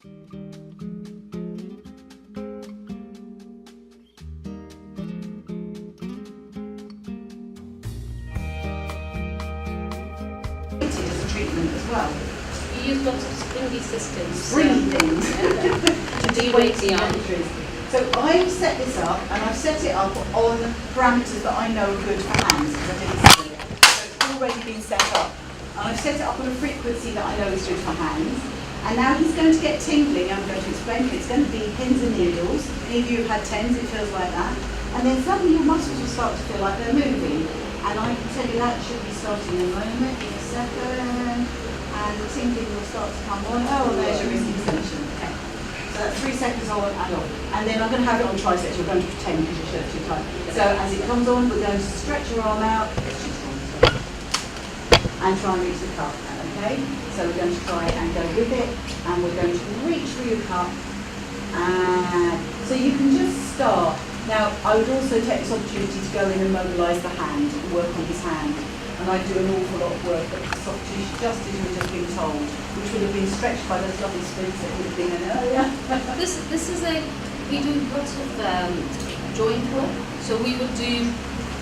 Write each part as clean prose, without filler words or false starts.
As a treatment as well. We use lots of springy systems. Springy things. To de-weight the arm. So I've set this up, and I've set it up on parameters that I know are good for hands, because I didn't see it. So it's already been set up. And I've set it up on a frequency that I know is good for hands. And now he's going to get tingling. I'm going to explain it. It's going to be pins and needles. Any of you have had TENS, it feels like that. And then suddenly your muscles will start to feel like they're moving. And I can tell you that should be starting in a moment, in a second. And the tingling will start to come on. Oh, there's your wrist extension. Okay. So that's 3 seconds on and on. And then I'm going to have it on triceps. We're going to pretend because your shirt's too tight. So as it comes on, we're going to stretch your arm out and try and reach the cup. Okay? So we're going to try and go with it. And we're going to reach for your cup. And so you can just start. Now, I would also take this opportunity to go in and mobilise the hand and work on his hand. And I do an awful lot of work at the soft tissue, just as you were just being told, which would have been stretched by those lovely splints that would have been in earlier. This is we do lots of joint work. So we would do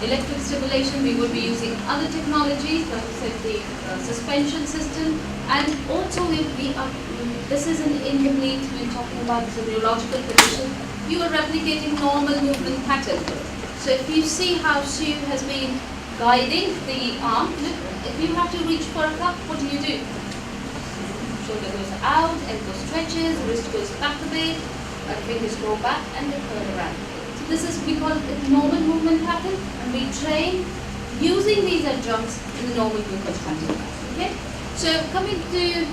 electric stimulation, we would be using other technologies, like I said, the suspension system, and also this is an incomplete, we're talking about the neurological condition. You are replicating normal movement pattern. So if you see how Sue has been guiding the arm, look, if you have to reach for a cup, what do? Shoulder goes out, ankle stretches, wrist goes back a bit, fingers go back and they turn around. So this is, we call it the normal movement pattern, and we train using these adjuncts in the normal movement pattern. Okay? So coming to...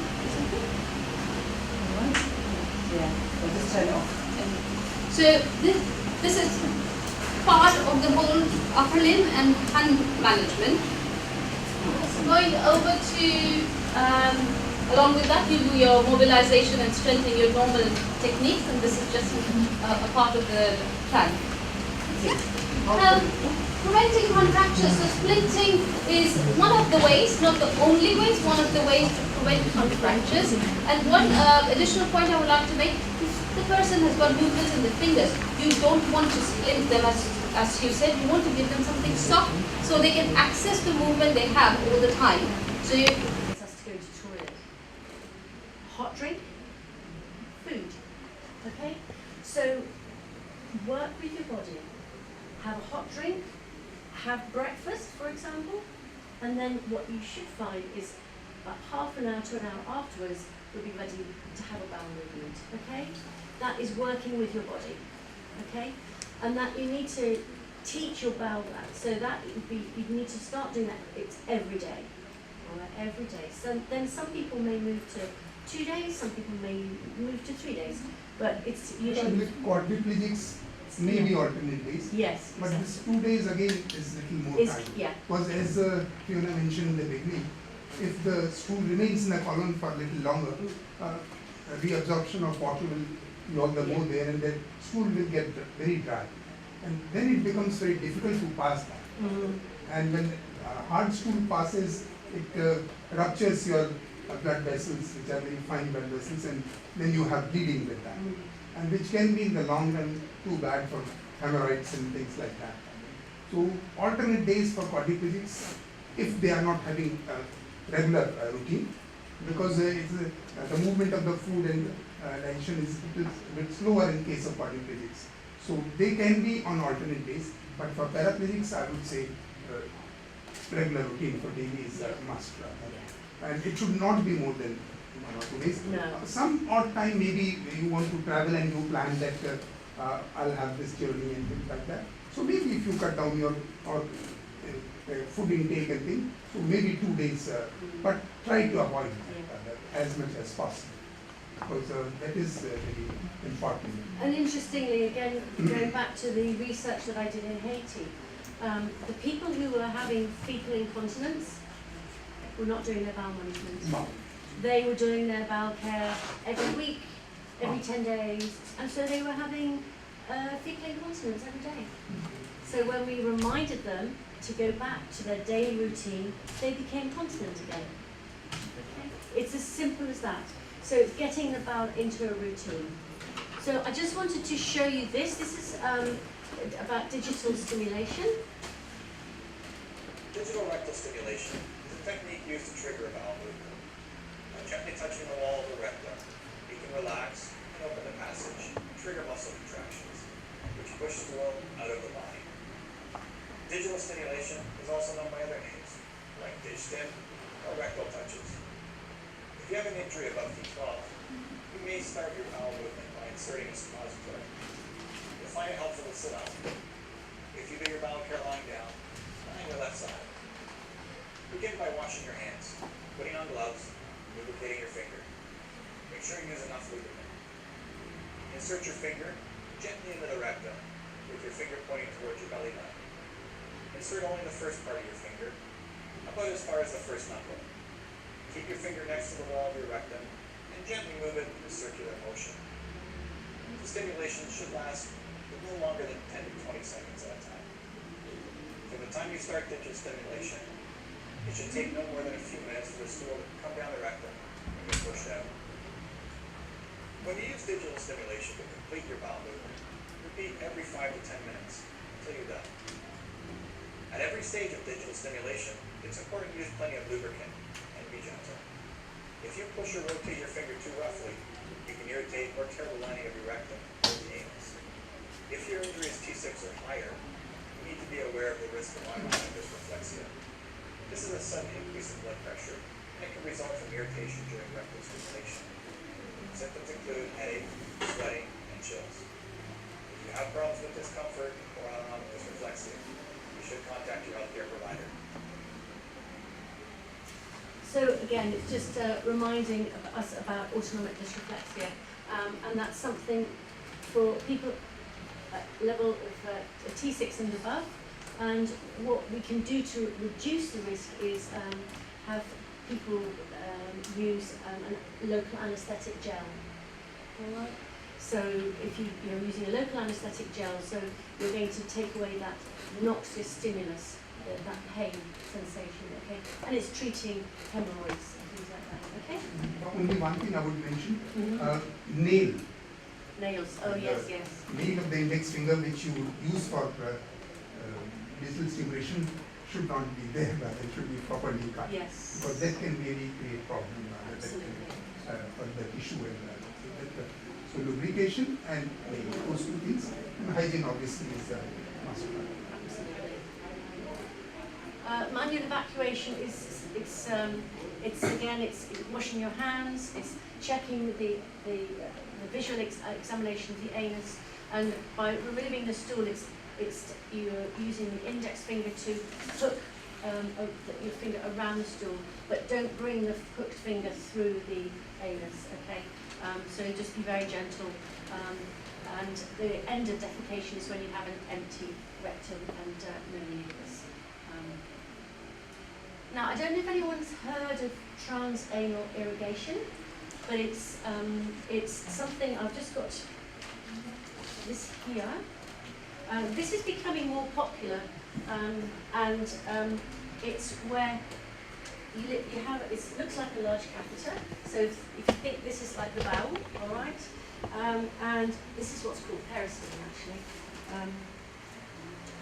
Yeah, I'll just turn it off. So this is part of the whole upper limb and hand management. Going over to, along with that, you do your mobilization and strengthening your normal techniques, and this is just a part of the plan. Preventing contractures, so splinting is one of the ways, not the only ways, one of the ways to prevent contractures. And one additional point I would like to make, if the person has got movements in the fingers, you don't want to splint them as you said, you want to give them something soft so they can access the movement they have all the time. So you It's us to go to the toilet. Hot drink, food. Okay? So work with your body. Have a hot drink, have breakfast, for example, and then what you should find is about half an hour to an hour afterwards, you'll be ready to have a bowel movement. Okay? That is working with your body. Okay? And that you need to teach your bowel that. So that you need to start doing that. It's every day. All right, every day. So then some people may move to 2 days, some people may move to 3 days. But it's usually with quadriplegics, maybe alternate days. Yes. But Exactly. this 2 days again is little more time. Yeah. Because as Fiona mentioned in the beginning, if the stool remains in the column for a little longer, reabsorption of water will be all the more there, and the stool will get very dry. And then it becomes very difficult to pass that. And when hard stool passes, it ruptures your blood vessels, which are very fine blood vessels, and then you have bleeding with that. And which can be in the long run too bad for hemorrhoids and things like that. So alternate days for quadriplegics, if they are not having a regular routine, because the movement of the food and digestion is a bit slower in case of quadriplegics. So they can be on alternate days, but for paraplegics, I would say regular routine for daily is a must. And it should not be more than 1 or 2 days. No. Some odd time, maybe you want to travel and you plan that I'll have this journey and things like that. So maybe if you cut down your food intake and things, so maybe 2 days, but try to avoid as much as possible, because that is very important. And interestingly, again, going back to the research that I did in Haiti, the people who were having fecal incontinence were not doing their bowel management. No. They were doing their bowel care every week, every 10 days, and so they were having fecal incontinence every day. So when we reminded them to go back to their daily routine, they became continent again. Okay? It's as simple as that. So it's getting the bowel into a routine. So I just wanted to show you this. This is about digital stimulation. Digital rectal stimulation is a technique used to trigger a bowel movement. By gently touching the wall of the rectum, you can relax and open the passage and trigger muscle contractions, which push stool out of the body. Digital stimulation is also known by other names, like digstim or rectal touches. If you have an injury above T12, you may start your bowel movement by inserting a suppository. You'll find it helpful to sit up. If you do your bowel care lying down, lie on your left side. Begin by washing your hands, putting on gloves, lubricating your finger. Make sure you use enough lubricant. Insert your finger gently into the rectum with your finger pointing towards your belly button. Insert only the first part of your finger, about as far as the first knuckle. Keep your finger next to the wall of your rectum and gently move it in a circular motion. The stimulation should last no longer than 10 to 20 seconds at a time. From the time you start digital stimulation, it should take no more than a few minutes for the stool to come down the rectum and get pushed out. When you use digital stimulation to complete your bowel movement, repeat every 5 to 10 minutes until you're done. At every stage of digital stimulation, it's important to use plenty of lubricant and be gentle. If you push or rotate your finger too roughly, you can irritate or tear the lining of your rectum or the anus. If your injury is T6 or higher, you need to be aware of the risk of autonomic dysreflexia. This is a sudden increase in blood pressure, and it can result from irritation during rectal stimulation. Symptoms include headache, sweating, and chills. If you have problems with discomfort or autonomic dysreflexia, you should contact your healthcare provider. So again, it's just reminding us about autonomic dysreflexia, and that's something for people at level of T6 and above. And what we can do to reduce the risk is have people use a local anaesthetic gel. All right. So if you're using a local anaesthetic gel, so you're going to take away that noxious stimulus, that pain sensation, okay? And it's treating hemorrhoids and things like that, okay? Only one thing I would mention, Mm-hmm. nail. Nails, oh yes, yes. Nail of the index finger which you would use for digital stimulation should not be there, but it should be properly cut. Yes. Because that can really create problem Absolutely. for the tissue and so lubrication and those two things. And hygiene obviously is a must. Absolutely. Manual evacuation is it's again it's washing your hands, it's checking the visual examination of the anus, and by removing the stool, it's you're using the index finger to hook your finger around the stool, but don't bring the hooked finger through the anus. Okay, so just be very gentle. And the end of defecation is when you have an empty rectum and no mucus. Now, I don't know if anyone's heard of transanal irrigation, but it's something I've just got this here. This is becoming more popular, and it's where you have it looks like a large catheter. So if you think this is like the bowel, all right, and this is what's called peristeen actually.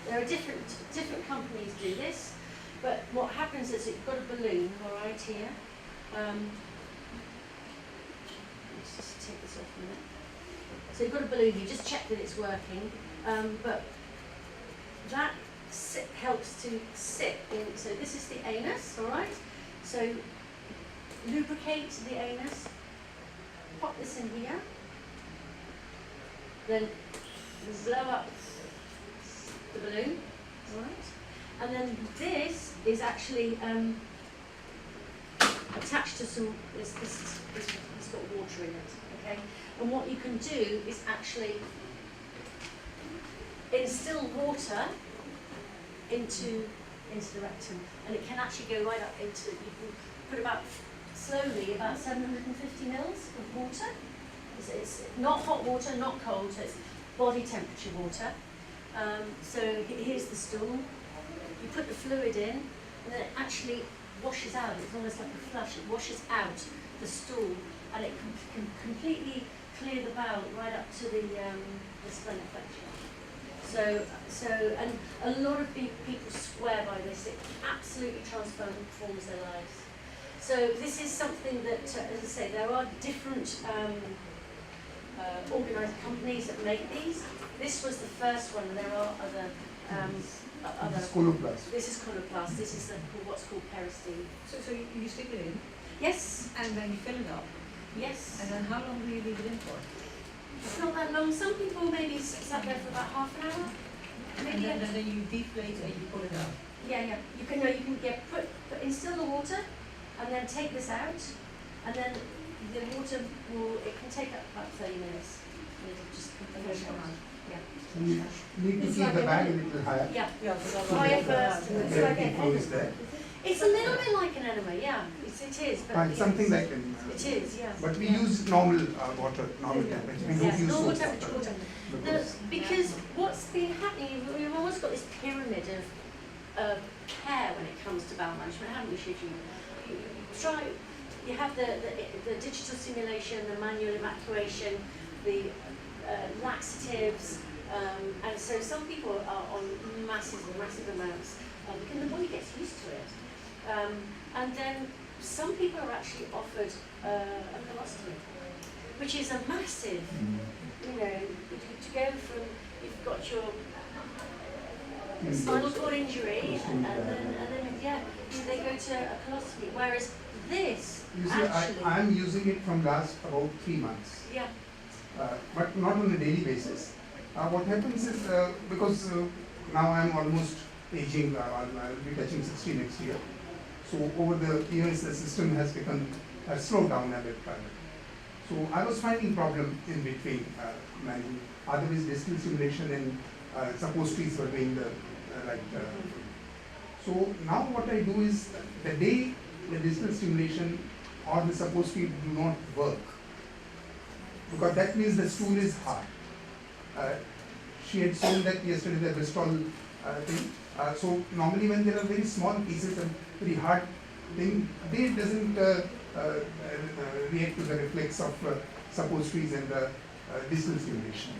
There are different companies do this. But what happens is you've got a balloon, all right, here. Let's just take this off a minute. So you've got a balloon, you just check that it's working, but that helps to sit in. So this is the anus, all right? So lubricate the anus, pop this in here, then blow up the balloon, all right? And then this is actually attached to some, it's got water in it, okay? And what you can do is actually instill water into the rectum, and it can actually go right up into, you can put about 750 mils of water. It's not hot water, not cold, so it's body temperature water. So here's the stool. You put the fluid in, and then it actually washes out. It's almost like a flush. It washes out the stool and it can completely clear the bowel right up to the splenoplegia. And a lot of people swear by this. It absolutely transforms their lives. So this is something that, as I say, there are different organised companies that make these. This was the first one, and there are other. It's Coloplast. This is Coloplast. This is what's called Peristine. So you stick it in, Yes. and then you fill it up, Yes. and then how long do you leave it in for? It's not that long. Some people maybe sat there for about half an hour. And then you deflate and you pull it out. Yeah. You can instill the water, and then take this out, and then the water it can take up about 30 minutes. And it'll just flush out. Yeah. So you need to It's keep like the a- bag a little higher. Yeah. Yeah, because Fire first, and it's Where like the an flow is enema. there. It's a little bit like an enema, yeah. It is, but It's something like an. it is, yeah. But we use normal water, normal temperature. We don't Yes, use normal soap temperature water. Because what's been happening, we've always got this pyramid of care when it comes to bowel management, haven't we, Shiji? You have the digital stimulation, the manual evacuation, the laxatives, and so some people are on massive amounts, because the body gets used to it. And then some people are actually offered a colostomy, which is a massive, to go from, you've got your spinal cord injury, and then they go to a colostomy, whereas this, You see, actually, I'm using it from last about 3 months, yeah, but not on a daily basis. What happens is, because now I'm almost aging, I'll be touching 60 next year. So over the years, the system has become slowed down a bit. So I was finding problem in between. Otherwise, distal stimulation and suppositories were doing the right. So now what I do is, the day the distal stimulation or the suppository do not work, because that means the stool is hard. She had shown that yesterday, the Bristol thing. So normally when there are very small pieces and very hard thing, they doesn't react to the reflex of suppositories and the distal stimulation.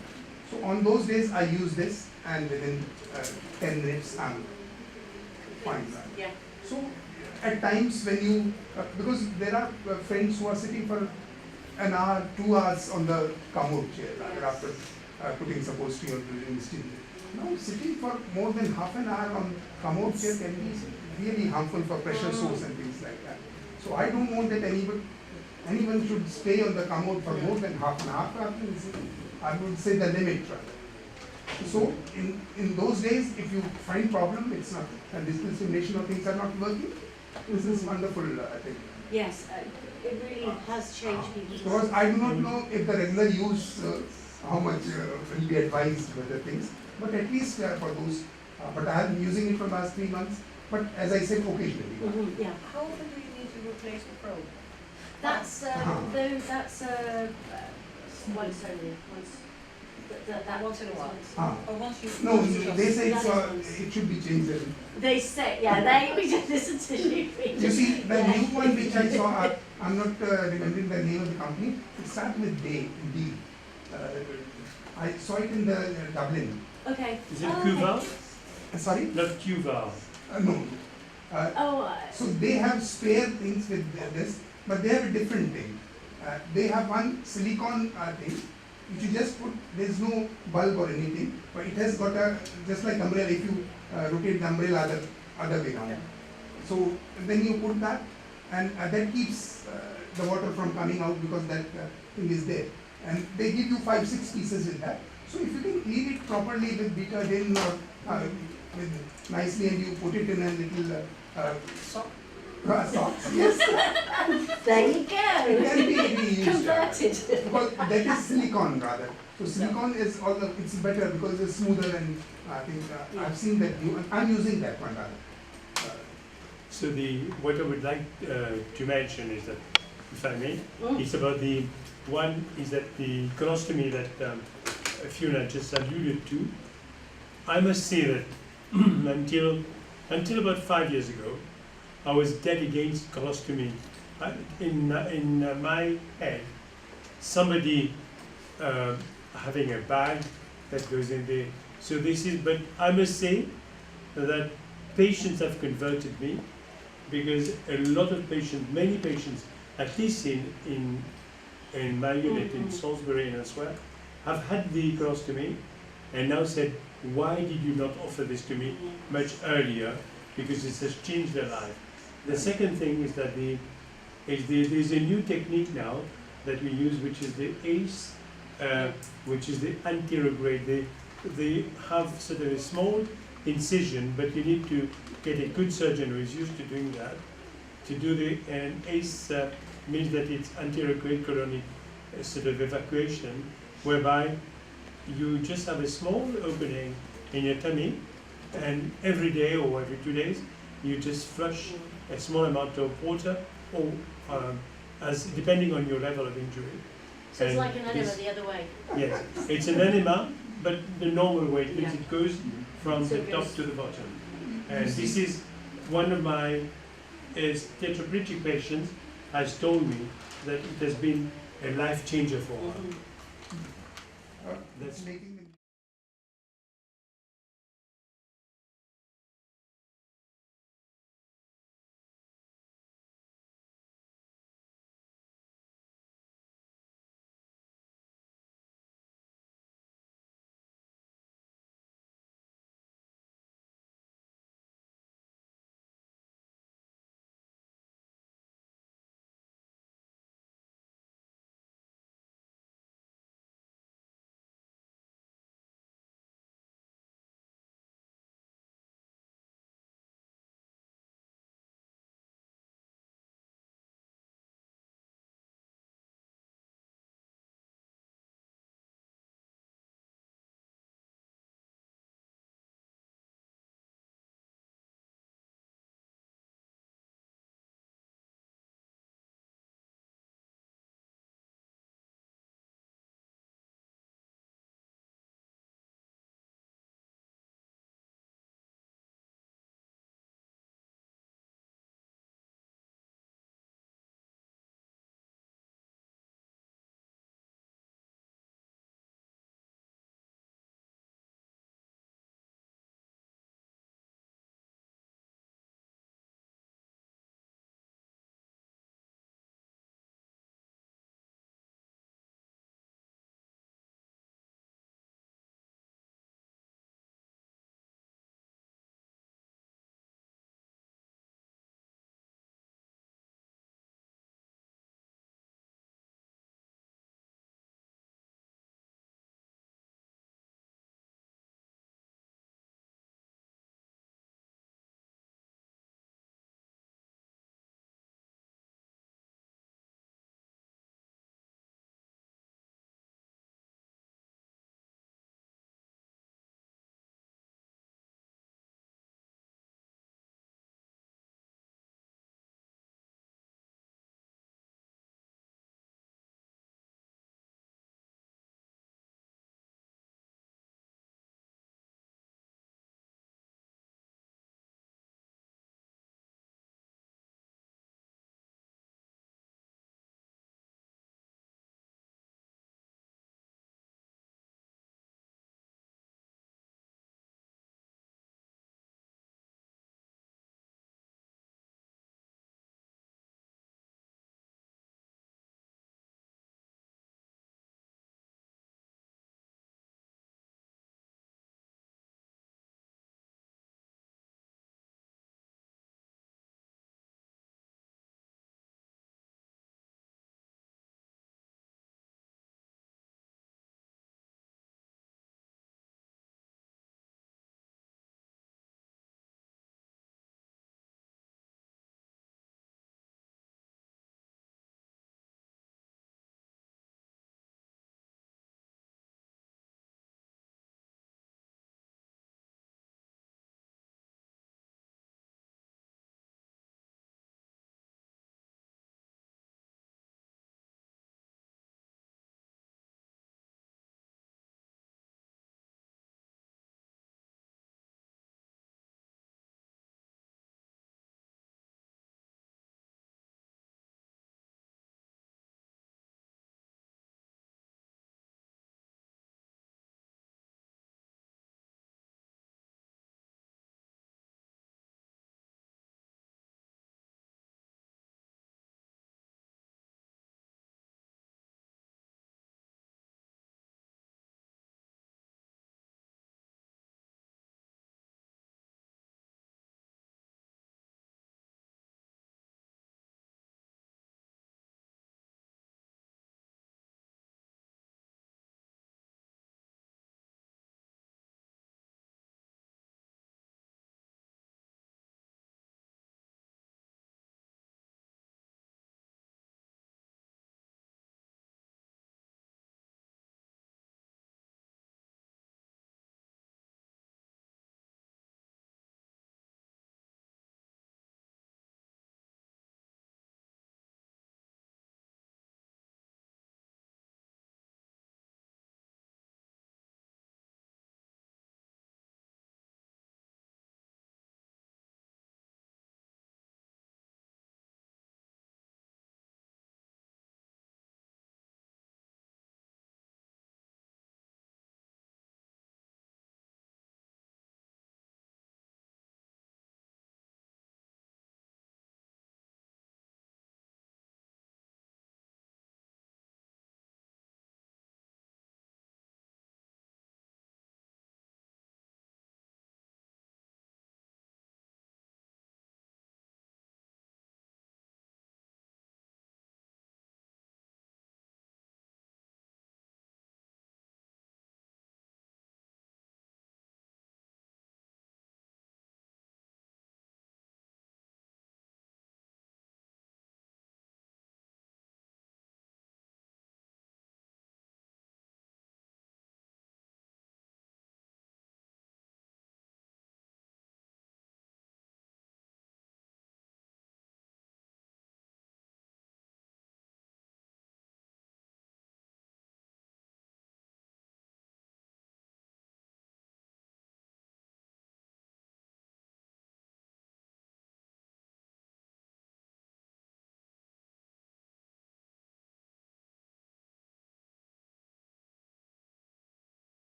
So on those days I use this, and within 10 minutes I'm fine. yeah. So at times when you, because there are friends who are sitting for an hour, 2 hours on the commode chair after putting suppository or doing distal. Now sitting for more than half an hour on commode chair can be really harmful for pressure sores and things like that. So I don't want that anyone should stay on the commode for more than half an hour. I would say the limit rather. So in those days, if you find problem, it's not distal stimulation or things are not working. This is wonderful, I think. Yes, it really has changed people's Because I do not know if the regular use, how much will be advised with the things, but at least for those, but I have been using it for the last 3 months, but as I said, occasionally. Yeah. How often do you need to replace the probe? That's once only. Once in a while. Ah. Or once you... No, once you they say That it should be changed. They say, yeah, we just listen to you. You see, the new one which I saw, I'm not remembering the name of the company, it starts with D. I saw it in the Dublin. Okay. Is it okay. Cuval? Sorry? Not Cuval. No. So they have spare things with this, but they have a different thing. They have one silicone thing, which you just put, there's no bulb or anything, but it has got a, just like umbrella, if you rotate the umbrella other way around. So then you put that, and that keeps the water from coming out, because that thing is there. And they give you 5-6 pieces with that. So if you can clean it properly with betadine or with nicely, and you put it in a little sock. socks, yes, There you it can go. be reused. Converted. Because that is silicone rather. So silicone is it's better because it's smoother, and I think I've seen that. I'm using that one rather. So what I would like to mention is that, if I may, it's about the one is that the colostomy that Fiona just alluded to. I must say that until about 5 years ago, I was dead against colostomy in my head, somebody having a bag that goes in there. So this is, but I must say that patients have converted me, because a lot of patients, many patients, at least in my unit in Salisbury and elsewhere, have had the colostomy and now said, why did you not offer this to me much earlier? Because it has changed their life. The second thing is that there's a new technique now that we use, which is the ACE, which is the anterior grade. They have sort of a small incision, but you need to get a good surgeon who is used to doing that. To do and ACE means that it's anterior grade colonic sort of evacuation, whereby you just have a small opening in your tummy, and every day or every 2 days, you just flush a small amount of water, or as depending on your level of injury. So it's And like an enema the other way. Yes, it's an enema, but the normal way, because Yeah. it goes from So the it top goes- to the bottom. And this is one of my tetraplegic patients has told me that it has been a life changer for her. Mhm. That's making